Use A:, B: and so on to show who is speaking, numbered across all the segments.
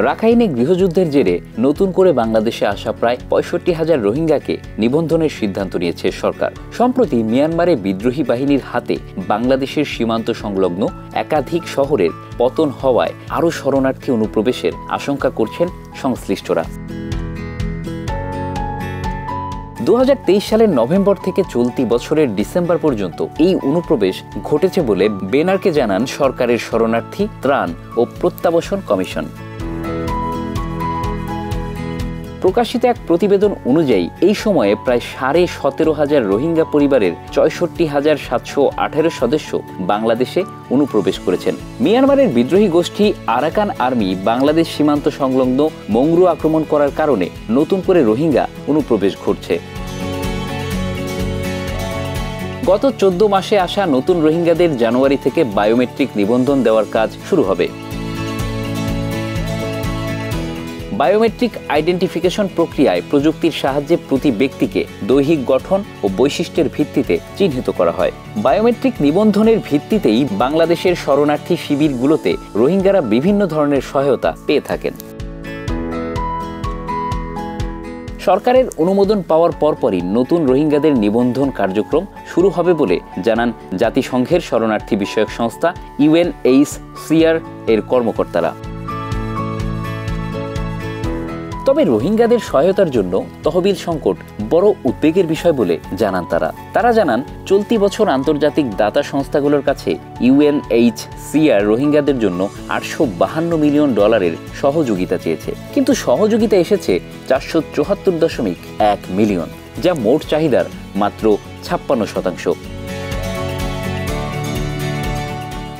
A: রাখাইনে গৃহযুদ্ধের জেরে নতুন করে বাংলাদেশে আসা প্রায় ৬৫,০০০ রোহিঙ্গাকে নিবন্ধনের সিদ্ধান্ত নিয়েছে সরকার। সম্প্রতি মিয়ানমারে বিদ্রোহী বাহিনীর হাতে বাংলাদেশের সীমান্ত সংলগ্ন একাধিক শহরের পতন হওয়ায় আরও শরণার্থী অনুপ্রবেশের আশঙ্কা করছেন সংশ্লিষ্টরা। ২০২৩ সালের নভেম্বর থেকে চলতি বছরের ডিসেম্বর পর্যন্ত এই অনুপ্রবেশ ঘটেছে বলে বেনারকে জানান সরকারের শরণার্থী, ত্রাণ ও প্রত্যাবাসন কমিশন। প্রকাশিত এক প্রতিবেদন অনুযায়ী এই সময়ে প্রায় ১৭,৫০০ রোহিঙ্গা পরিবারের ৬৪,৭১৮ সদস্য বাংলাদেশে অনুপ্রবেশ করেছেন। মিয়ানমারের বিদ্রোহী গোষ্ঠী আরাকান আর্মি বাংলাদেশ সীমান্ত সংলগ্ন মংরু আক্রমণ করার কারণে নতুন করে রোহিঙ্গা অনুপ্রবেশ ঘটছে। গত ১৪ মাসে আসা নতুন রোহিঙ্গাদের জানুয়ারি থেকে বায়োমেট্রিক নিবন্ধন দেওয়ার কাজ শুরু হবে। বায়োমেট্রিক আইডেন্টিফিকেশন প্রক্রিয়ায় প্রযুক্তির সাহায্যে প্রতি ব্যক্তিকে দৈহিক গঠন ও বৈশিষ্ট্যের ভিত্তিতে চিহ্নিত করা হয়। বায়োমেট্রিক নিবন্ধনের ভিত্তিতেই বাংলাদেশের শরণার্থী শিবিরগুলোতে রোহিঙ্গারা বিভিন্ন ধরনের সহায়তা পেয়ে থাকেন। সরকারের অনুমোদন পাওয়ার পরপরই নতুন রোহিঙ্গাদের নিবন্ধন কার্যক্রম শুরু হবে বলে জানান জাতিসংঘের শরণার্থী বিষয়ক সংস্থা UNHCR এর কর্মকর্তারা। তবে রোহিঙ্গাদের সহায়তার জন্য তহবিল সংকট বড় উদ্বেগের বিষয় বলে জানান তারা জানান চলতি বছর আন্তর্জাতিক দাতা সংস্থাগুলোর কাছে UNHCR রোহিঙ্গাদের জন্য $852 মিলিয়ন সহযোগিতা চেয়েছে, কিন্তু সহযোগিতা এসেছে 474.1 মিলিয়ন, যা মোট চাহিদার মাত্র 56%।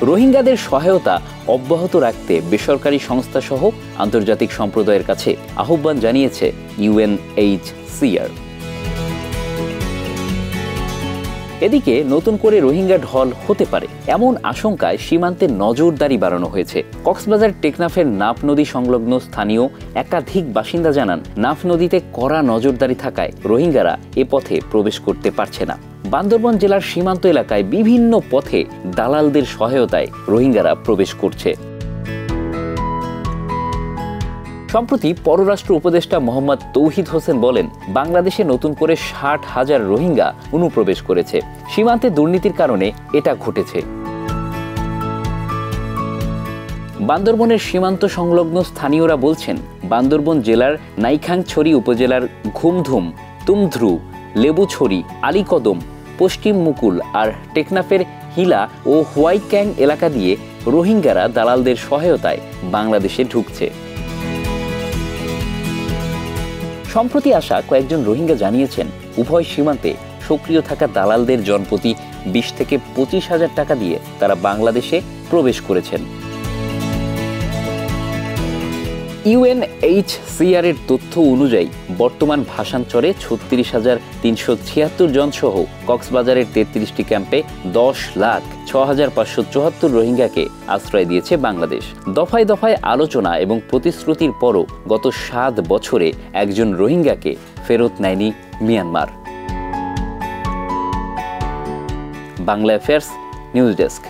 A: রোহিঙ্গাদের সহায়তা অব্যাহত রাখতে বেসরকারি সংস্থা সহ আন্তর্জাতিক সম্প্রদায়ের কাছে আহ্বান জানিয়েছে UNHCR। এদিকে নতুন করে রোহিঙ্গা ঢল হতে পারে এমন আশঙ্কায় সীমান্তে নজরদারি বাড়ানো হয়েছে। কক্সবাজার টেকনাফের নাফ নদী সংলগ্ন স্থানীয় একাধিক বাসিন্দা জানান, নাফ নদীতে কড়া নজরদারি থাকায় রোহিঙ্গারা এ পথে প্রবেশ করতে পারছে না। বান্দরবান জেলার সীমান্ত এলাকায় বিভিন্ন পথে দালালদের সহায়তায় রোহিঙ্গারা প্রবেশ করছে। সম্প্রতি পররাষ্ট্র উপদেষ্টা মোহাম্মদ তৌহিদ হোসেন বলেন, বাংলাদেশে নতুন করে ৬০,০০০ রোহিঙ্গা অনুপ্রবেশ করেছে। সীমান্তে দুর্নীতির কারণে এটা ঘটেছে। বান্দরবনের সীমান্ত সংলগ্ন স্থানীয়রা বলছেন, বান্দরবন জেলার নাইখাংছড়ি উপজেলার ঘুমধুম, তুমধ্রু, লেবুছড়ি, আলীকদম, পশ্চিম মুকুল আর টেকনাফের হিলা ও হোয়াইক্যাং এলাকা দিয়ে রোহিঙ্গারা দালালদের সহায়তায় বাংলাদেশে ঢুকছে। সম্প্রতি আসা কয়েকজন রোহিঙ্গা জানিয়েছেন, উভয় সীমান্তে সক্রিয় থাকা দালালদের জনপ্রতি 20 থেকে 25,000 টাকা দিয়ে তারা বাংলাদেশে প্রবেশ করেছেন। UNHCR এর তথ্য অনুযায়ী বর্তমান ভাসানচরে ৩৬,৩৭৬ জন সহ কক্সবাজারের 33টি ক্যাম্পে 10,06,৫৭৪ রোহিঙ্গাকে আশ্রয় দিয়েছে বাংলাদেশ। দফায় দফায় আলোচনা এবং প্রতিশ্রুতির পরও গত 7 বছরে একজন রোহিঙ্গাকে ফেরত নেয়নি Myanmar. Bangla affairs news desk.